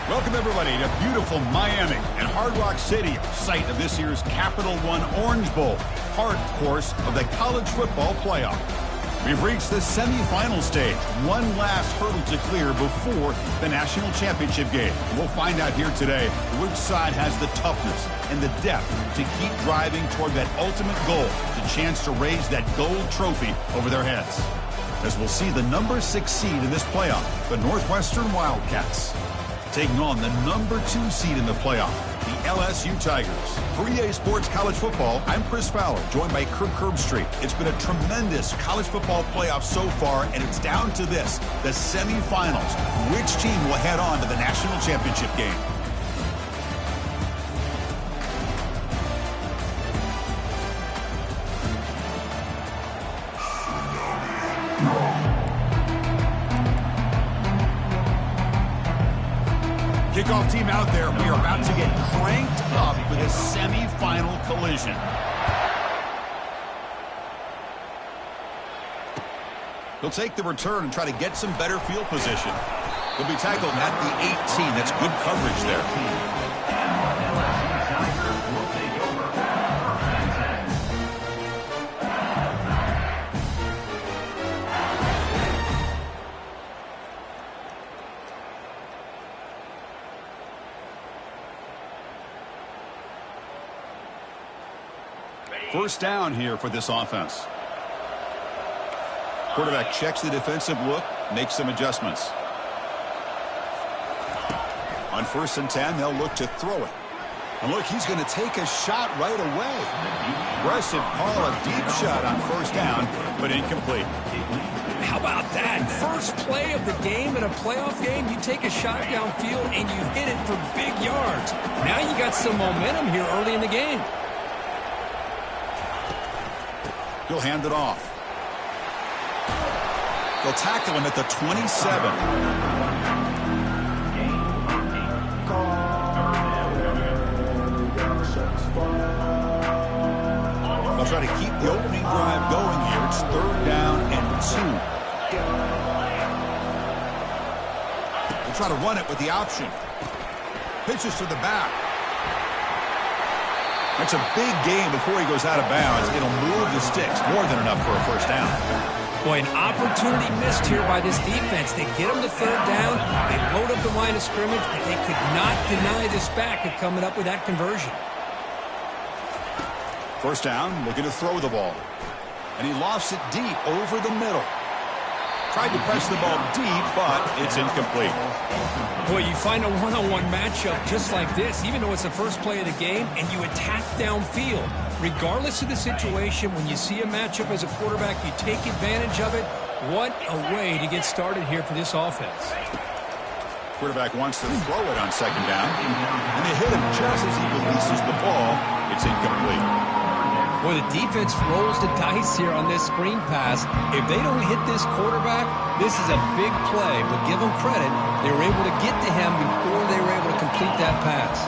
Welcome, everybody, to beautiful Miami and Hard Rock City, site of this year's Capital One Orange Bowl, part, of course, of the college football playoff. We've reached the semifinal stage, one last hurdle to clear before the national championship game. We'll find out here today which side has the toughness and the depth to keep driving toward that ultimate goal, the chance to raise that gold trophy over their heads. As we'll see the number 6 seed in this playoff, the Northwestern Wildcats, taking on the number 2 seed in the playoff, the LSU Tigers. For EA Sports College Football, I'm Chris Fowler, joined by Kirk Herbstreit. It's been a tremendous college football playoff so far, and it's down to this, the semifinals. Which team will head on to the national championship game? Kickoff team out there. We are about to get cranked up with a semifinal collision. He'll take the return and try to get some better field position. He'll be tackled at the 18. That's good coverage there. First down here for this offense. Quarterback checks the defensive look, makes some adjustments. On 1st and 10, they'll look to throw it. And look, he's going to take a shot right away. Aggressive call, a deep shot on 1st down, but incomplete. How about that? First play of the game in a playoff game, you take a shot downfield and you hit it for big yards. Now you got some momentum here early in the game. He'll hand it off. They'll tackle him at the 27. They'll try to keep the opening drive going here. It's 3rd down and 2. They'll try to run it with the option. Pitches to the back. That's a big gain before he goes out of bounds. It'll move the sticks, more than enough for a 1st down. Boy, an opportunity missed here by this defense. They get him to 3rd down, they load up the line of scrimmage, but they could not deny this back of coming up with that conversion. 1st down, looking to throw the ball. And he lofts it deep over the middle. Tried to press the ball deep, but it's incomplete. Boy, you find a one-on-one matchup just like this, even though it's the first play of the game, and you attack downfield. Regardless of the situation, when you see a matchup as a quarterback, you take advantage of it. What a way to get started here for this offense. Quarterback wants to throw it on 2nd down, and they hit him just as he releases the ball. It's incomplete. Boy, the defense rolls the dice here on this screen pass. If they don't hit this quarterback, this is a big play. But give them credit, they were able to get to him before they were able to complete that pass.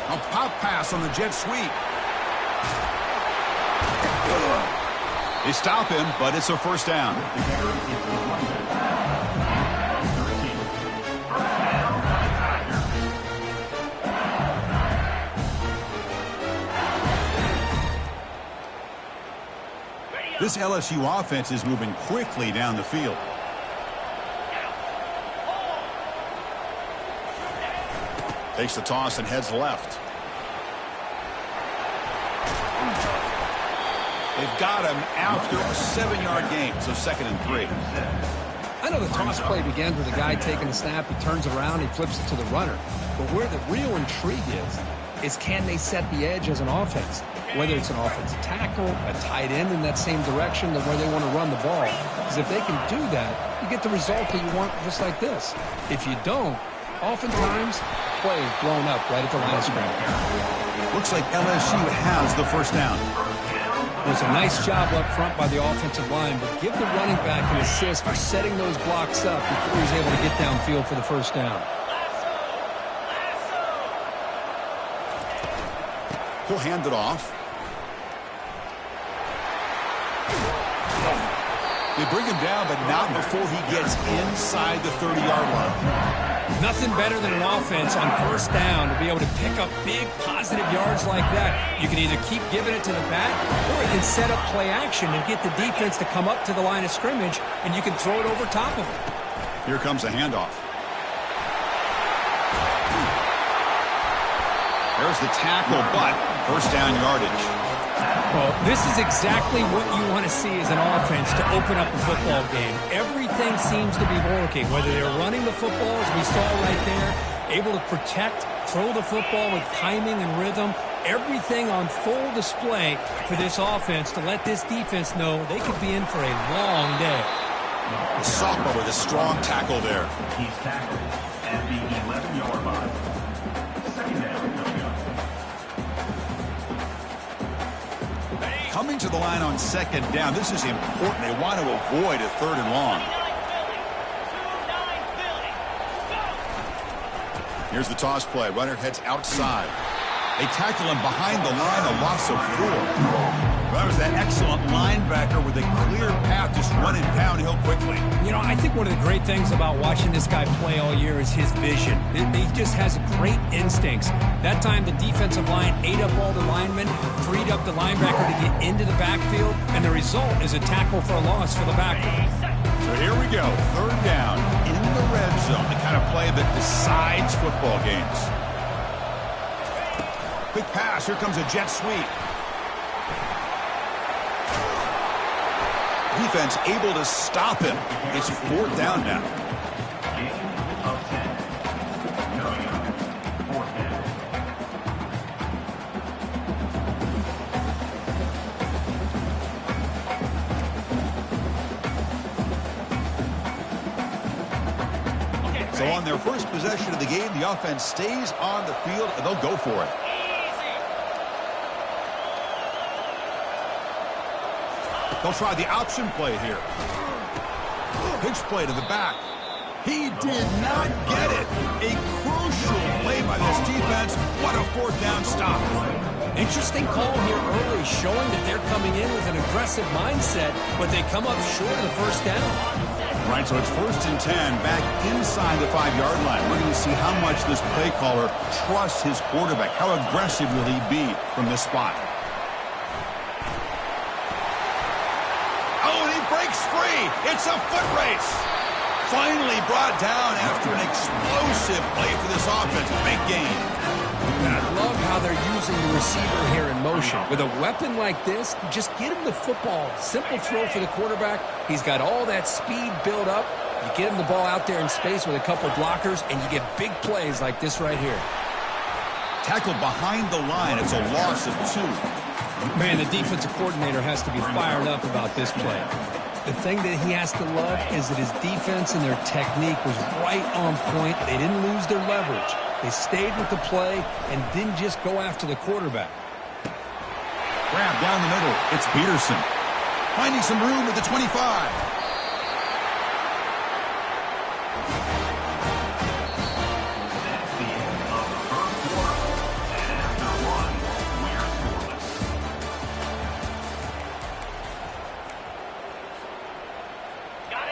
A pop pass on the jet sweep. They stop him, but it's a 1st down. This LSU offense is moving quickly down the field. Takes the toss and heads left. They've got him after a 7-yard gain, so 2nd and 3. I know the toss play begins with a guy taking the snap, he turns around, he flips it to the runner. But where the real intrigue is can they set the edge as an offense? Whether it's an offensive tackle, a tight end in that same direction where they want to run the ball. Because if they can do that, you get the result that you want just like this. If you don't, oftentimes, play is blown up right at the line of scrimmage. Looks like LSU has the 1st down. It was a nice job up front by the offensive line, but give the running back an assist for setting those blocks up before he's able to get downfield for the 1st down. He'll hand it off. They bring him down, but not before he gets inside the 30-yard line. Nothing better than an offense on first down to be able to pick up big positive yards like that. You can either keep giving it to the back, or you can set up play action and get the defense to come up to the line of scrimmage, and you can throw it over top of it. Here comes a handoff. There's the tackle, but first down yardage. Well, this is exactly what you want to see as an offense to open up a football game. Everything seems to be working, whether they're running the football, as we saw right there, able to protect, throw the football with timing and rhythm. Everything on full display for this offense to let this defense know they could be in for a long day. Sokpa with a strong tackle there. He's tackled at the 11-yard line. Second down. Coming to the line on second down, this is important. They want to avoid a third and long. Here's the toss play. Runner heads outside. They tackle him behind the line, a loss of 4. That was that excellent linebacker with a clear path, just running downhill quickly. You know, I think one of the great things about watching this guy play all year is his vision. He just has great instincts. That time, the defensive line ate up all the linemen, freed up the linebacker to get into the backfield, and the result is a tackle for a loss for the backer. So here we go, third down in the red zone, the kind of play that decides football games. Quick pass, here comes a jet sweep. Defense able to stop him. It's fourth down now. So on their first possession of the game, the offense stays on the field, and they'll go for it. They'll try the option play here. Pitch play to the back. He did not get it. A crucial play by this defense. What a fourth down stop. Interesting call here early, showing that they're coming in with an aggressive mindset, but they come up short of the first down. Right, so it's first and 10, back inside the 5-yard line. We're going to see how much this play caller trusts his quarterback. How aggressive will he be from this spot? Breaks free. It's a foot race. Finally brought down after an explosive play for this offense. Big game. And I love how they're using the receiver here in motion. With a weapon like this, just get him the football. Simple throw for the quarterback. He's got all that speed built up. You get him the ball out there in space with a couple blockers, and you get big plays like this right here. Tackled behind the line. It's a loss of 2. Man, the defensive coordinator has to be fired up about this play. The thing that he has to love is that his defense and their technique was right on point. They didn't lose their leverage. They stayed with the play and didn't just go after the quarterback. Grab down the middle. It's Peterson. Finding some room at the 25.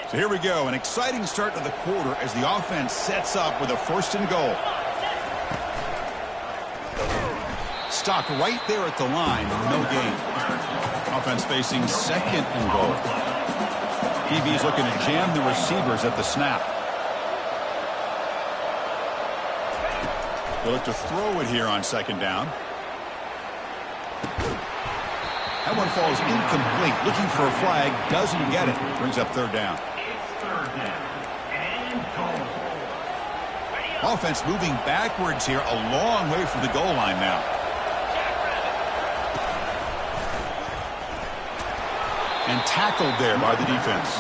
So here we go, an exciting start to the quarter as the offense sets up with a first and goal. Stopped right there at the line, no gain. Offense facing second and goal. DB's looking to jam the receivers at the snap. They'll look to throw it here on second down. That one falls incomplete. Looking for a flag, doesn't get it. Brings up third down. Offense moving backwards here, a long way from the goal line now. And tackled there by the defense.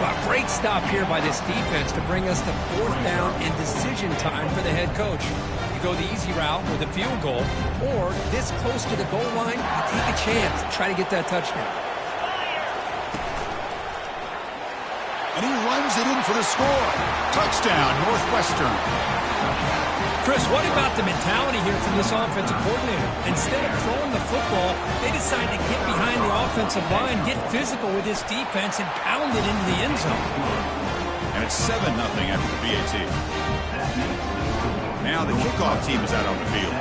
Well, great stop here by this defense to bring us to fourth down and decision time for the head coach. You go the easy route with a field goal, or this close to the goal line, you take a chance, try to get that touchdown. And he runs it in for the score. Touchdown, Northwestern. Chris, what about the mentality here from this offensive coordinator? Instead of throwing the football, they decide to get behind the offensive line, get physical with this defense, and pound it into the end zone. And it's 7-0 after the BAT. Now the kickoff team is out on the field.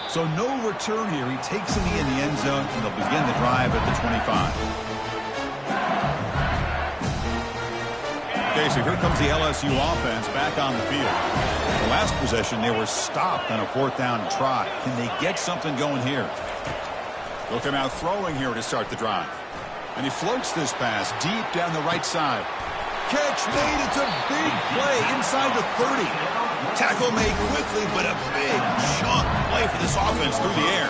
So no return here. He takes a knee in the end zone, and they'll begin the drive at the 25. Okay, so here comes the LSU offense back on the field. The last possession, they were stopped on a 4th down try. Can they get something going here? They'll come out throwing here to start the drive. And he floats this pass deep down the right side. Catch made. It's a big play inside the 30. Tackle made quickly, but a big chunk play for this offense through the air.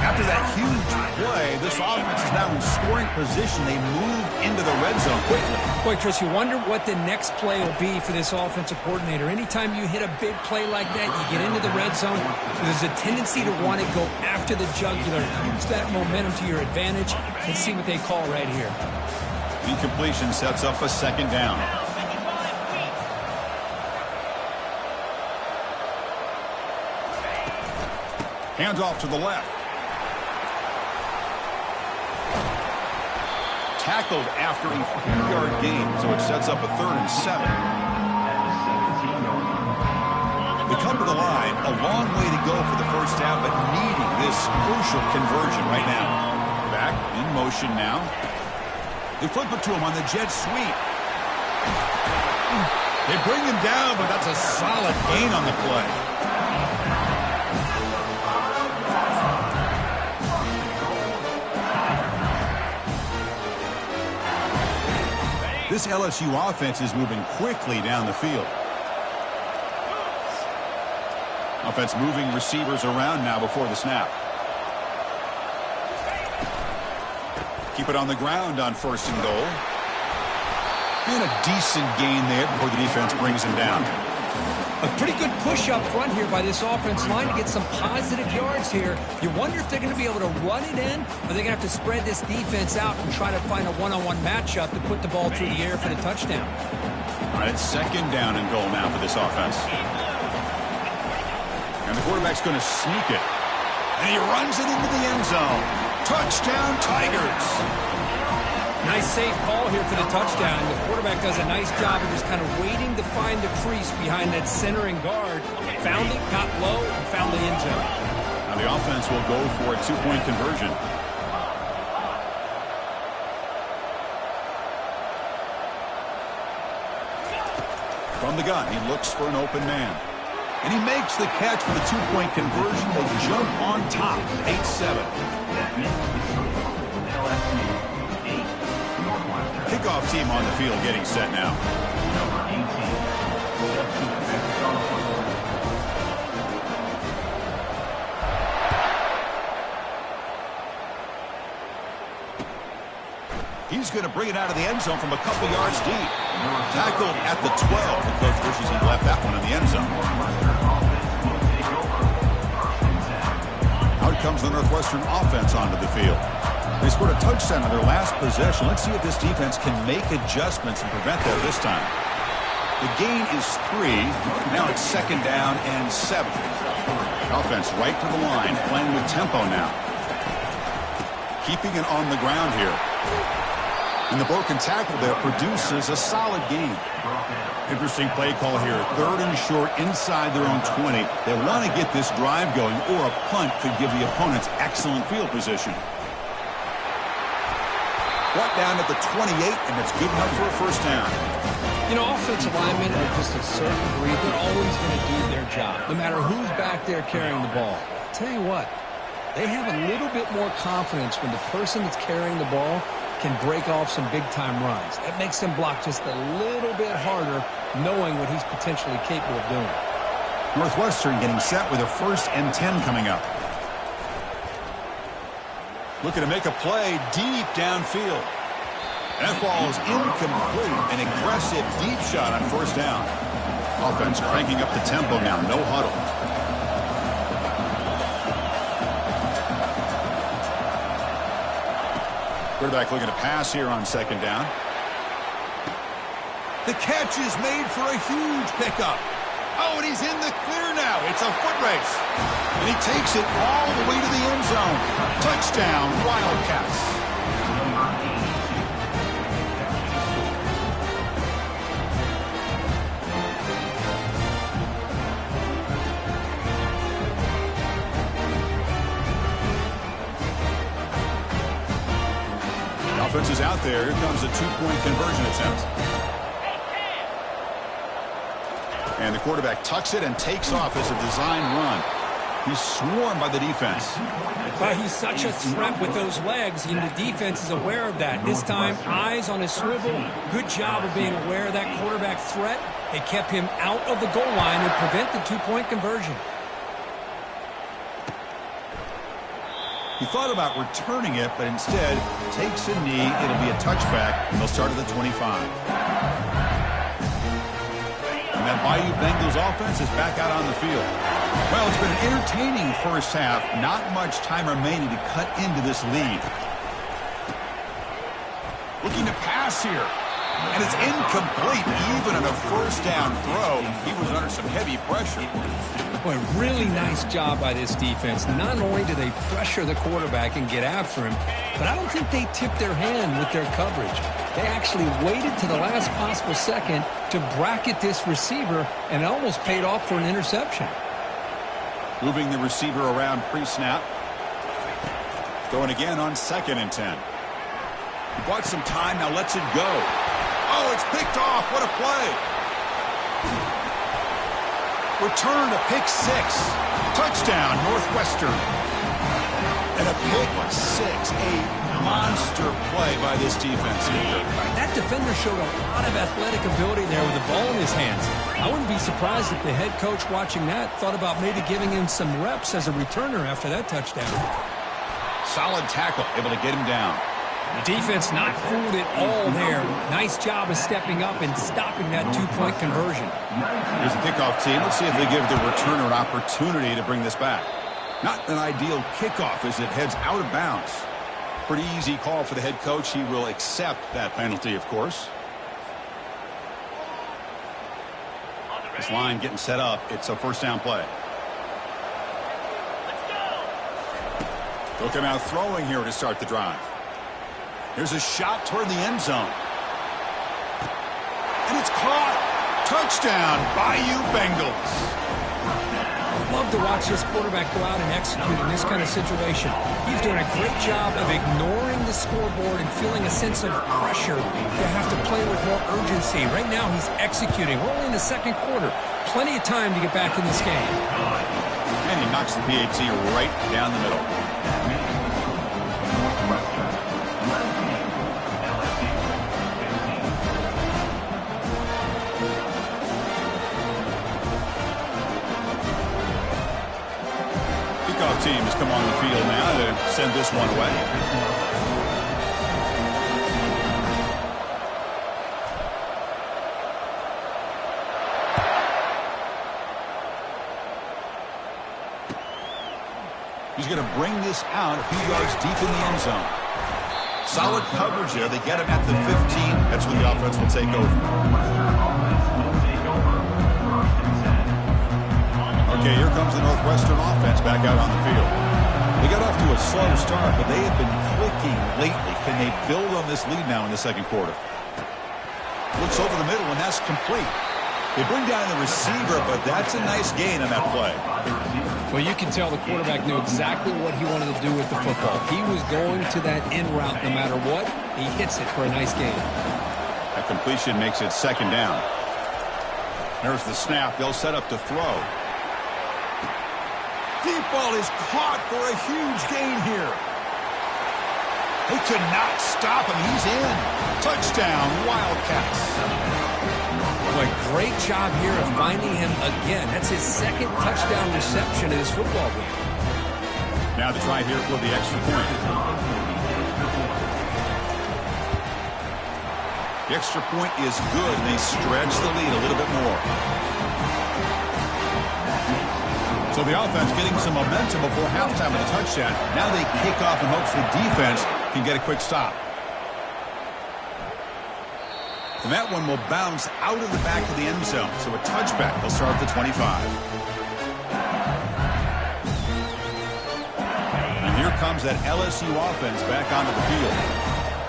After that huge play, this offense is now in scoring position. They moved into the red zone quickly. Boy, Chris, you wonder what the next play will be for this offensive coordinator. Anytime you hit a big play like that, you get into the red zone, there's a tendency to want to go after the jugular, use that momentum to your advantage, and see what they call right here. Incompletion sets up a 2nd down. Handoff to the left. Tackled after a 3-yard gain, so it sets up a 3rd and 7. They come to the line, a long way to go for the first down, but needing this crucial conversion right now. Back in motion now. They flip it to him on the jet sweep. They bring him down, but that's a solid gain on the play. This LSU offense is moving quickly down the field. Offense moving receivers around now before the snap. Keep it on the ground on 1st and goal. And a decent gain there before the defense brings him down. A pretty good push up front here by this offense line to get some positive yards here. You wonder if they're going to be able to run it in, or they're going to have to spread this defense out and try to find a one-on-one matchup to put the ball through the air for the touchdown. All right, it's 2nd down and goal now for this offense. And the quarterback's going to sneak it. And he runs it into the end zone. Touchdown, Tigers. Nice safe call here for the touchdown. The quarterback does a nice job of just kind of waiting to find the crease behind that centering guard. Found it, got low, and found the end zone. Now the offense will go for a 2-point conversion. From the gun, he looks for an open man. And he makes the catch for the 2-point conversion. They jump on top, 8-7. Kickoff team on the field getting set now. He's going to bring it out of the end zone from a couple yards deep. Tackled at the 12. The coach wishes he left that one in the end zone. Out comes the Northwestern offense onto the field. They scored a touchdown on their last possession. Let's see if this defense can make adjustments and prevent that this time. The gain is 3. Now it's 2nd down and 7. Offense right to the line, playing with tempo now. Keeping it on the ground here. And the broken tackle there produces a solid gain. Interesting play call here. 3rd and short inside their own 20. They want to get this drive going, or a punt could give the opponents excellent field position. Brought down at the 28, and it's good enough for a 1st down. You know, offensive linemen are just a certain breed. They're always going to do their job, no matter who's back there carrying the ball. I'll tell you what, they have a little bit more confidence when the person that's carrying the ball can break off some big-time runs. That makes them block just a little bit harder, knowing what he's potentially capable of doing. Northwestern getting set with a 1st and 10 coming up. Looking to make a play deep downfield. That ball is incomplete. An aggressive deep shot on 1st down. Offense cranking up the tempo now. No huddle. Quarterback looking to pass here on second down. The catch is made for a huge pickup. Oh, and he's in the clear now. It's a foot race. And he takes it all the way to the end zone. Touchdown, Wildcats. Offense is out there. Here comes a two-point conversion attempt. And the quarterback tucks it and takes off as a design run. He's swarmed by the defense. But he's such a threat with those legs, and the defense is aware of that. This time, eyes on his swivel. Good job of being aware of that quarterback threat. It kept him out of the goal line and prevent the two-point conversion. He thought about returning it, but instead takes a knee. It'll be a touchback, and they'll start at the 25. And that Bayou Bengals offense is back out on the field. Well, it's been an entertaining first half. Not much time remaining to cut into this lead. Looking to pass here. And it's incomplete. Even on a first down throw, he was under some heavy pressure. Boy, really nice job by this defense. Not only do they pressure the quarterback and get after him, but I don't think they tipped their hand with their coverage. They actually waited to the last possible second to bracket this receiver, and it almost paid off for an interception. Moving the receiver around pre-snap. Throwing again on 2nd and 10. He bought some time, now lets it go. Oh, it's picked off. What a play. Return to pick 6. Touchdown, Northwestern. And a pick 6. A monster play by this defense here. That defender showed a lot of athletic ability there with the ball in his hands. I wouldn't be surprised if the head coach watching that thought about maybe giving him some reps as a returner after that touchdown. Solid tackle, able to get him down. Defense not fooled at all there. Nice job of stepping up and stopping that two-point conversion. Here's the kickoff team. Let's see if they give the returner an opportunity to bring this back. Not an ideal kickoff as it heads out of bounds. Pretty easy call for the head coach. He will accept that penalty, of course. This line getting set up. It's a first down play. They'll come out throwing here to start the drive. Here's a shot toward the end zone. And it's caught. Touchdown, Bayou Bengals. Love to watch this quarterback go out and execute in this kind of situation. He's doing a great job of ignoring the scoreboard and feeling a sense of pressure to have to play with more urgency. Right now, he's executing. We're only in the second quarter. Plenty of time to get back in this game. And he knocks the PAT right down the middle. Kickoff team has come on the field now to send this one away. He's going to bring this out a few yards deep in the end zone. Solid coverage there. They get him at the 15. That's when the offense will take over. Okay, here comes the Northwestern offense back out on the field. They got off to a slow start, but they have been clicking lately. Can they build on this lead now in the second quarter? Looks over the middle, and that's complete. They bring down the receiver, but that's a nice gain on that play. Well, you can tell the quarterback knew exactly what he wanted to do with the football. He was going to that in route no matter what. He hits it for a nice gain. That completion makes it second down. There's the snap. They'll set up to throw. Deep ball is caught for a huge gain here. They could not stop him. He's in. Touchdown, Wildcats. Boy, great job here of finding him again. That's his second touchdown reception in this football game. Now to try here for the extra point. The extra point is good. They stretch the lead a little bit more. So the offense getting some momentum before halftime with a touchdown. Now they kick off in hopes the defense can get a quick stop. And that one will bounce out of the back of the end zone. So a touchback. They'll start at the 25. And here comes that LSU offense back onto the field.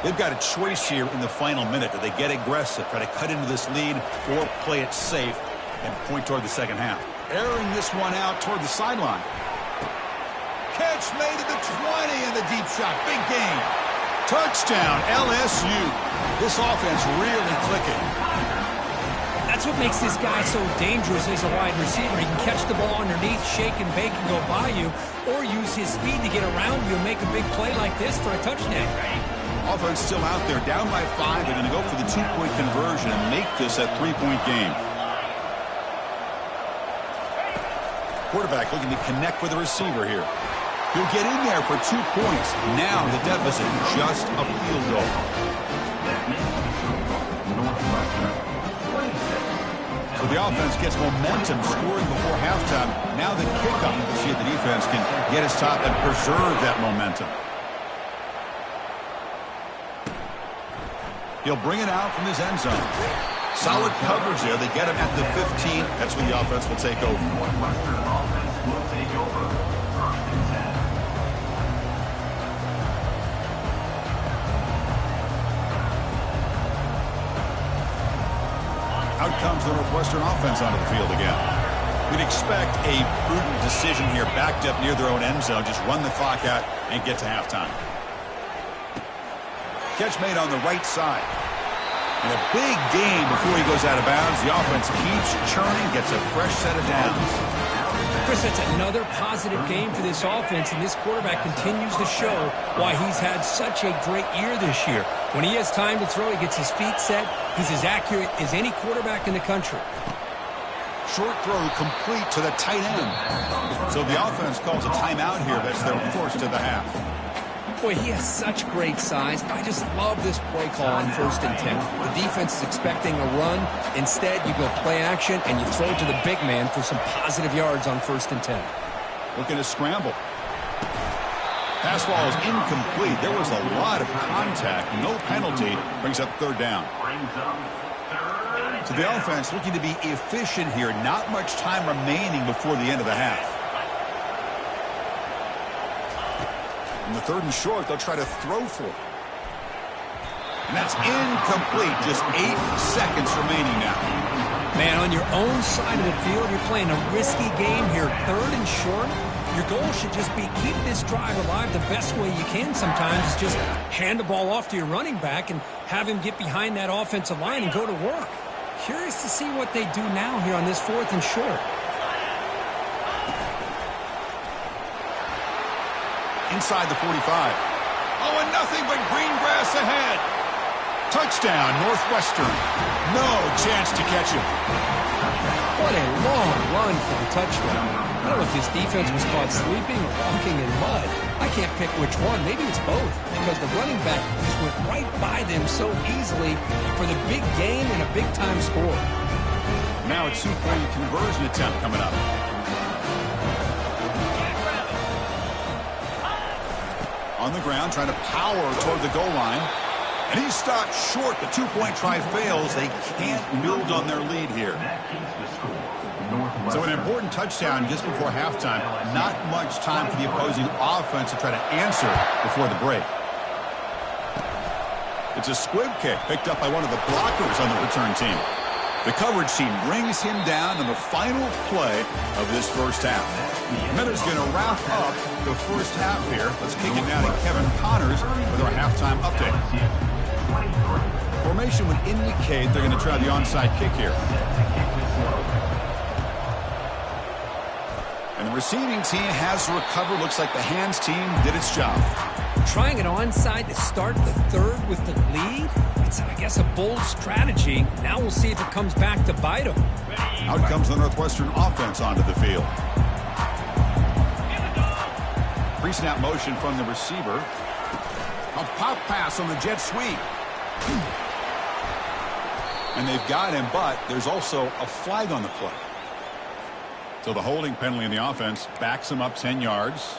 They've got a choice here in the final minute. Do they get aggressive, try to cut into this lead, or play it safe and point toward the second half? Airing this one out toward the sideline. Catch made at the 20 and the deep shot. Big gain. Touchdown, LSU. This offense really clicking. That's what makes this guy so dangerous as a wide receiver. He can catch the ball underneath, shake and bake and go by you, or use his speed to get around you and make a big play like this for a touchdown. Offense still out there, down by 5. They're going to go for the 2-point conversion and make this a 3-point game. Quarterback looking to connect with the receiver here. He'll get in there for 2 points. Now the deficit, just a field goal. So the offense gets momentum, scoring before halftime. Now the kickoff. You see if the defense can get his top and preserve that momentum. He'll bring it out from his end zone. Solid coverage there. They get him at the 15. That's when the offense will take over. Out comes the Northwestern offense onto the field again. We'd expect a prudent decision here, backed up near their own end zone. Just run the clock out and get to halftime. Catch made on the right side. And a big gain before he goes out of bounds. The offense keeps churning, gets a fresh set of downs. Chris, that's another positive game for this offense, and this quarterback continues to show why he's had such a great year this year. When he has time to throw, he gets his feet set. He's as accurate as any quarterback in the country. Short throw complete to the tight end. So the offense calls a timeout here. That's their force to the half. Boy, he has such great size. I just love this play call on 1st and 10. The defense is expecting a run. Instead, you go play action, and you throw it to the big man for some positive yards on 1st and 10. Looking to scramble. Pass ball is incomplete. There was a lot of contact. No penalty. Brings up 3rd down. So the offense looking to be efficient here. Not much time remaining before the end of the half. In the 3rd and short, they'll try to throw for it. And that's incomplete. Just 8 seconds remaining now. Man, on your own side of the field, you're playing a risky game here. 3rd and short. Your goal should just be keep this drive alive the best way you can sometimes. Is just hand the ball off to your running back and have him get behind that offensive line and go to work. Curious to see what they do now here on this 4th and short. Inside the 45. Oh, and nothing but green grass ahead. Touchdown, Northwestern. No chance to catch him. What a long run for the touchdown. I don't know if this defense was caught sleeping or walking in mud. I can't pick which one. Maybe it's both, because the running back just went right by them so easily for the big gain and a big-time score. Now a 2-point conversion attempt coming up. On the ground, trying to power toward the goal line. And he's stopped short. The 2-point try fails. They can't build on their lead here. So an important touchdown just before halftime. Not much time for the opposing offense to try to answer before the break. It's a squib kick picked up by one of the blockers on the return team. The coverage team brings him down in the final play of this first half. Minutes going to wrap up the first half here. Let's kick it now to Kevin Connors with our halftime update. Formation would indicate they're going to try the onside kick here. And the receiving team has recovered. Looks like the hands team did its job. Trying an onside to start the 3rd with the lead? It's, I guess, a bold strategy. Now we'll see if it comes back to bite them. Out comes the Northwestern offense onto the field. Pre-snap motion from the receiver. A pop pass on the jet sweep. And they've got him, but there's also a flag on the play. So the holding penalty in the offense backs him up 10 yards.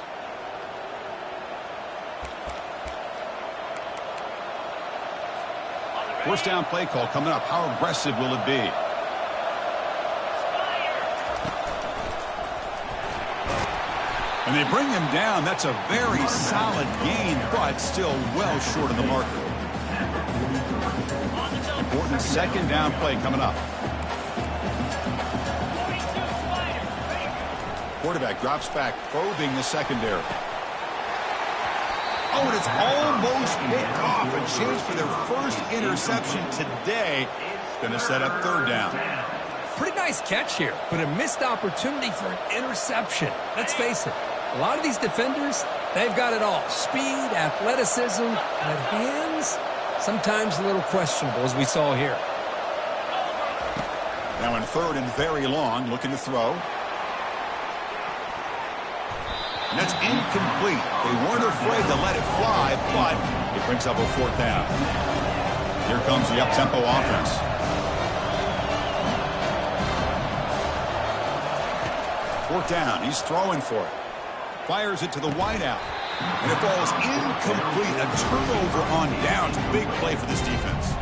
First down play call coming up. How aggressive will it be? And they bring him down. That's a very solid gain, but still well short of the marker. Important second down play coming up. Quarterback drops back, probing the secondary. Oh, and it's almost picked off. A chance for their first interception today. Going to set up third down. Pretty nice catch here, but a missed opportunity for an interception. Let's face it, a lot of these defenders, they've got it all. Speed, athleticism, but hands, sometimes a little questionable, as we saw here. Now in third and very long, looking to throw. And that's incomplete. They weren't afraid to let it fly, but it brings up a fourth down. Here comes the up-tempo offense. Fourth down. He's throwing for it. Fires it to the wideout. And it falls incomplete. A turnover on downs. Big play for this defense.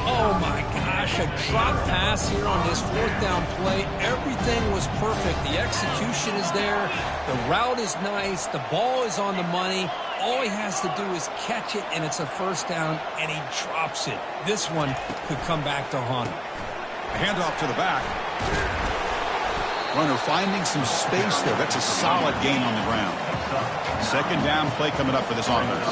Oh, my gosh. A drop pass here on this fourth down play. Everything was perfect. The execution is there. The route is nice. The ball is on the money. All he has to do is catch it, and it's a first down, and he drops it. This one could come back to haunt him. A handoff to the back. Runner finding some space there. That's a solid gain on the ground. Second down play coming up for this offense.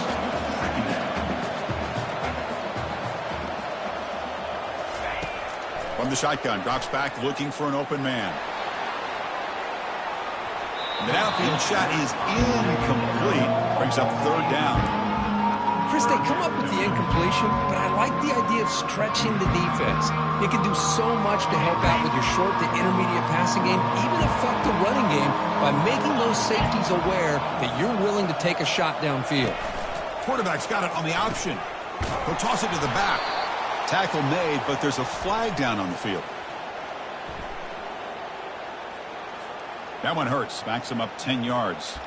From the shotgun, drops back looking for an open man. And the downfield shot is incomplete. Brings up third down. Chris, they come up with the incompletion, but I like the idea of stretching the defense. It can do so much to help out with your short to intermediate passing game, even affect the running game by making those safeties aware that you're willing to take a shot downfield. Quarterback's got it on the option. He'll toss it to the back. Tackle made, but there's a flag down on the field. That one hurts. Backs him up 10 yards.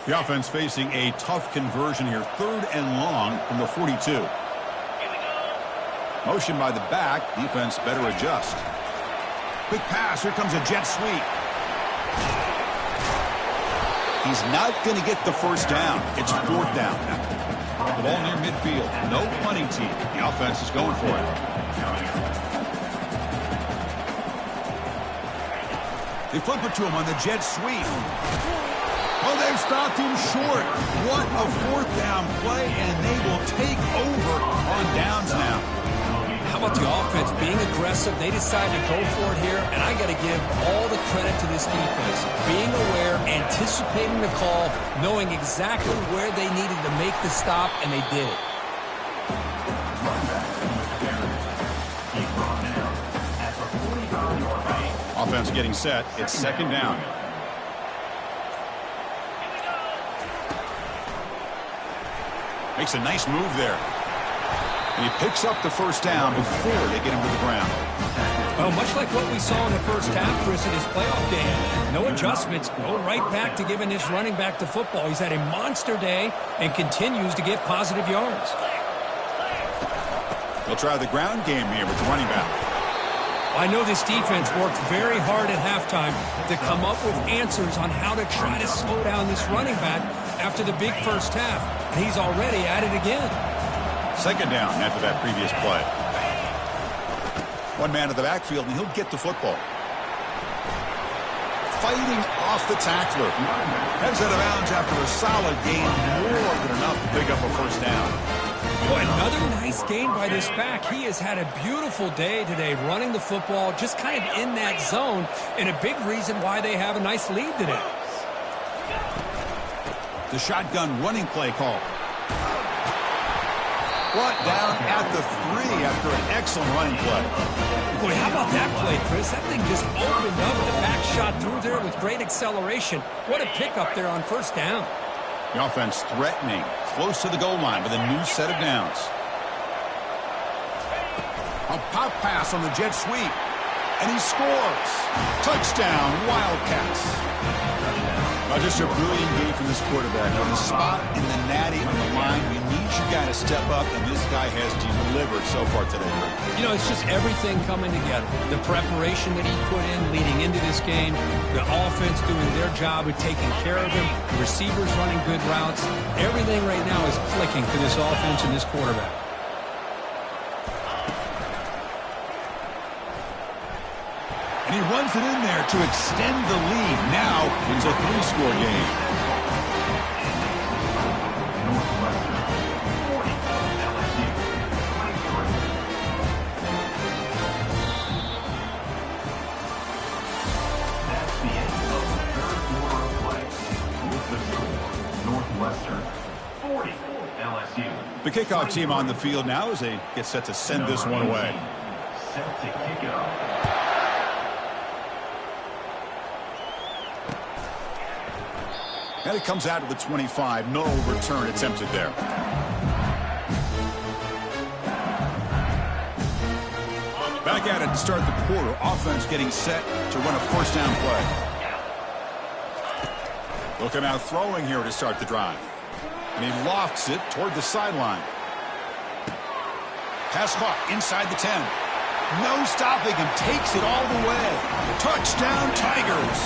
The offense facing a tough conversion here. Third and long from the 42. Motion by the back. Defense better adjust. Quick pass. Here comes a jet sweep. He's not going to get the first down. It's fourth down. The ball near midfield. No punting team. The offense is going for it. They flip it to him on the jet sweep. Oh, they've stopped him short. What a fourth down play, and they will take over on downs now. How about the offense being aggressive? They decided to go for it here, and I got to give all the credit to this defense. Being aware, anticipating the call, knowing exactly where they needed to make the stop, and they did it. Offense getting set. It's second down. Makes a nice move there. And he picks up the first down before they get him to the ground. Well, much like what we saw in the first half, Chris, in his playoff game, no adjustments, go right back to giving this running back the football. He's had a monster day and continues to get positive yards. They'll try the ground game here with the running back. I know this defense worked very hard at halftime to come up with answers on how to try to slow down this running back after the big first half, and he's already at it again. Second down after that previous play. One man in the backfield, and he'll get the football. Fighting off the tackler. Heads out of bounds after a solid gain, more than enough to pick up a first down. Boy, another nice gain by this back. He has had a beautiful day today running the football, just kind of in that zone, and a big reason why they have a nice lead today. The shotgun running play call. Brought down at the 3 after an excellent running play. Boy, how about that play, Chris? That thing just opened up. The back shot through there with great acceleration. What a pickup there on first down. The offense threatening, close to the goal line with a new set of downs. A pop pass on the jet sweep. And he scores. Touchdown, Wildcats. Just a brilliant game from this quarterback. With a spot in the natty on the line, we need you guys to step up, and this guy has delivered so far today. You know, it's just everything coming together. The preparation that he put in leading into this game, the offense doing their job of taking care of him, the receivers running good routes. Everything right now is clicking for this offense and this quarterback. And he runs it in there to extend the lead. Now it's a 3-score game. That's the end of the third quarter of play. With the score, Northwestern 40, LSU. The kickoff team on the field now as they get set to send this one away. Set to kick it off. And it comes out to the 25. No return attempted there. Back at it to start the quarter. Offense getting set to run a first down play. Looking out throwing here to start the drive. And he lofts it toward the sideline. Pass caught inside the 10. No stopping him. Takes it all the way. Touchdown, Tigers.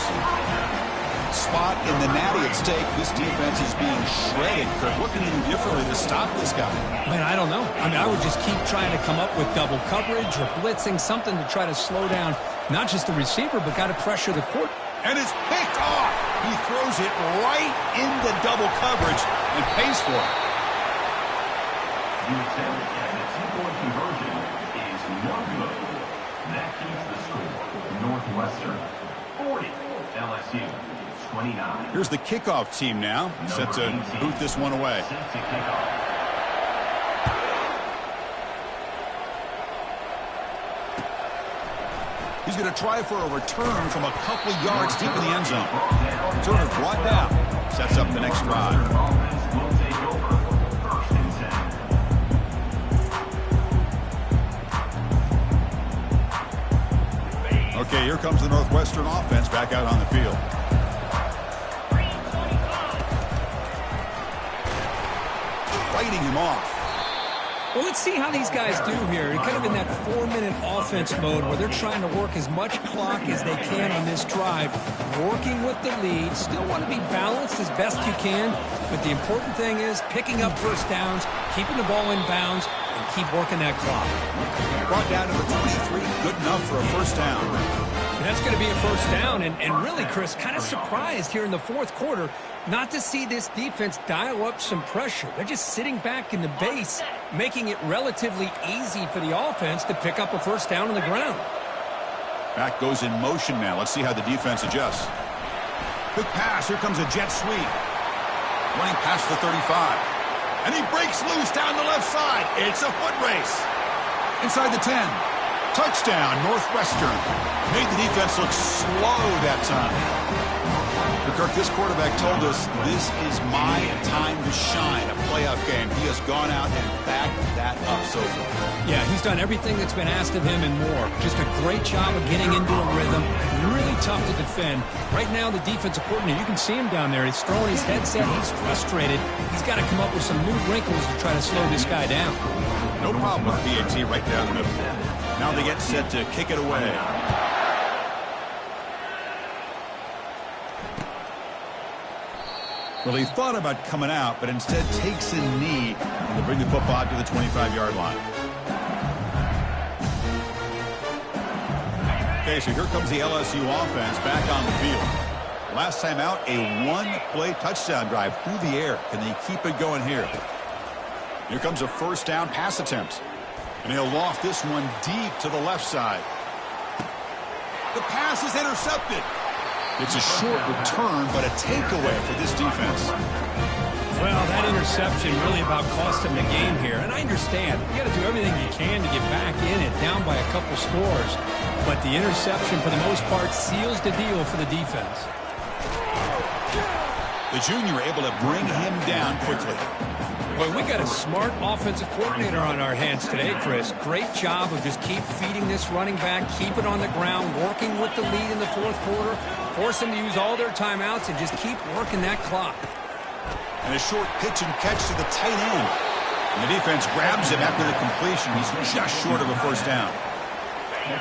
Spot in the natty at stake. This defense is being shredded. Kirk, what can you do differently to stop this guy? Man, I don't know. I mean, I would just keep trying to come up with double coverage or blitzing, something to try to slow down not just the receiver, but got to pressure the court. And it's picked off. He throws it right into double coverage and pays for it. The attempt at the two-point conversion is no good. That keeps the score. Northwestern 40, LSU 29. Here's the kickoff team now, set to boot this one away. Set to kick off. He's going to try for a return from a couple yards deep in the end zone. Sort of brought down. Sets up the next drive. Offense will take over. First and 10. Okay, here comes the Northwestern offense back out on the field. Fighting him off. Well, let's see how these guys do here. They're kind of in that 4-minute offense mode where they're trying to work as much clock as they can on this drive, working with the lead. Still want to be balanced as best you can, but the important thing is picking up first downs, keeping the ball in bounds, and keep working that clock. Brought down to the 23. Good enough for a first down. And that's going to be a first down, and really, Chris, kind of surprised here in the fourth quarter not to see this defense dial up some pressure. They're just sitting back in the base, making it relatively easy for the offense to pick up a first down on the ground. Back goes in motion now. Let's see how the defense adjusts. Quick pass. Here comes a jet sweep. Running past the 35. And he breaks loose down the left side. It's a foot race. Inside the 10. Touchdown, Northwestern. Made the defense look slow that time. But Kirk, this quarterback told us this is my time to shine, a playoff game. He has gone out and backed that up so far. Yeah, he's done everything that's been asked of him and more. Just a great job of getting into a rhythm. Really tough to defend. Right now, the defensive coordinator, you can see him down there. He's throwing his headset. He's frustrated. He's got to come up with some new wrinkles to try to slow this guy down. No problem with BAT right down the middle. Now they get set to kick it away. Well, he thought about coming out, but instead takes a knee to bring the football to the 25-yard line. Okay, so here comes the LSU offense back on the field. Last time out, a one-play touchdown drive through the air. Can they keep it going here? Here comes a first down pass attempt. And he'll loft this one deep to the left side. The pass is intercepted. It's a short return, but a takeaway for this defense. Well, that interception really about cost him the game here. And I understand. You got to do everything you can to get back in it, down by a couple scores. But the interception, for the most part, seals the deal for the defense. The junior able to bring him down quickly. Well, we got a smart offensive coordinator on our hands today, Chris. Great job of just keep feeding this running back, keep it on the ground, working with the lead in the fourth quarter, force them to use all their timeouts, and just keep working that clock. And a short pitch and catch to the tight end. And the defense grabs him after the completion. He's just short of a first down.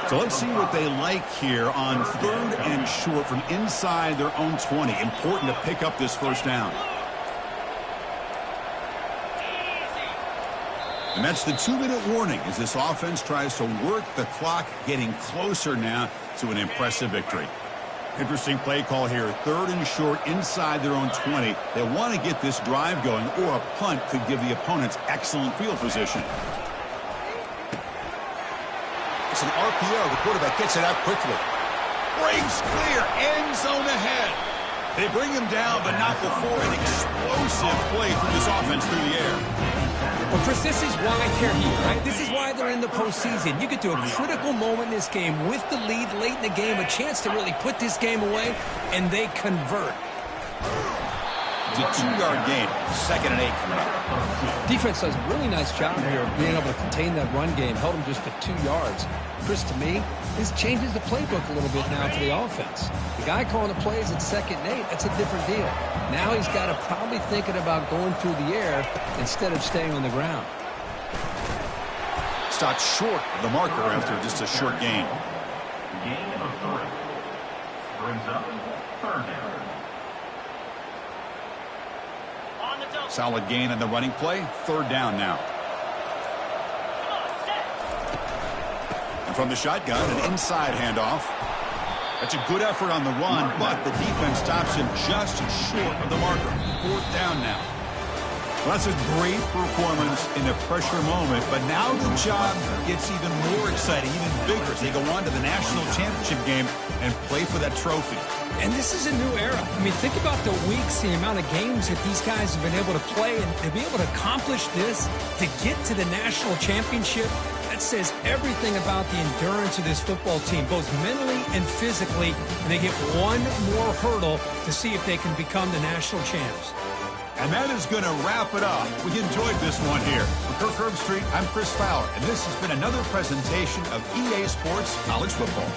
So let's see what they like here on 3rd and short from inside their own 20. Important to pick up this first down. And that's the 2-minute warning as this offense tries to work the clock, getting closer now to an impressive victory. Interesting play call here. 3rd and short inside their own 20. They want to get this drive going, or a punt could give the opponents excellent field position. It's an RPO. The quarterback gets it out quickly. Breaks clear. End zone ahead. They bring him down, but not before an explosive play from this offense through the air. Well, Chris, this is why they're here, right? This is why they're in the postseason. You get to a critical moment in this game with the lead late in the game, a chance to really put this game away, and they convert. It's a 2-yard gain. 2nd and 8 coming up. Defense does a really nice job here of being able to contain that run game, held them just to 2 yards. Chris, to me, this changes the playbook a little bit now for the offense. The guy calling the plays at 2nd and 8, that's a different deal. Now he's got to probably thinking about going through the air instead of staying on the ground. Stopped short of the marker after just a short gain. Gain of 3. Brings up 3rd down. Solid gain on the running play. 3rd down now. And from the shotgun, an inside handoff. That's a good effort on the run, but the defense stops him just short of the marker. 4th down now. Well, that's a great performance in a pressure moment, but now the job gets even more exciting, even bigger as they go on to the national championship game and play for that trophy. And this is a new era. I mean, think about the weeks, the amount of games that these guys have been able to play, and to be able to accomplish this, to get to the national championship, that says everything about the endurance of this football team, both mentally and physically, and they get one more hurdle to see if they can become the national champs. And that is going to wrap it up. We enjoyed this one here. For Kirk Herbstreit, I'm Chris Fowler, and this has been another presentation of EA Sports College Football.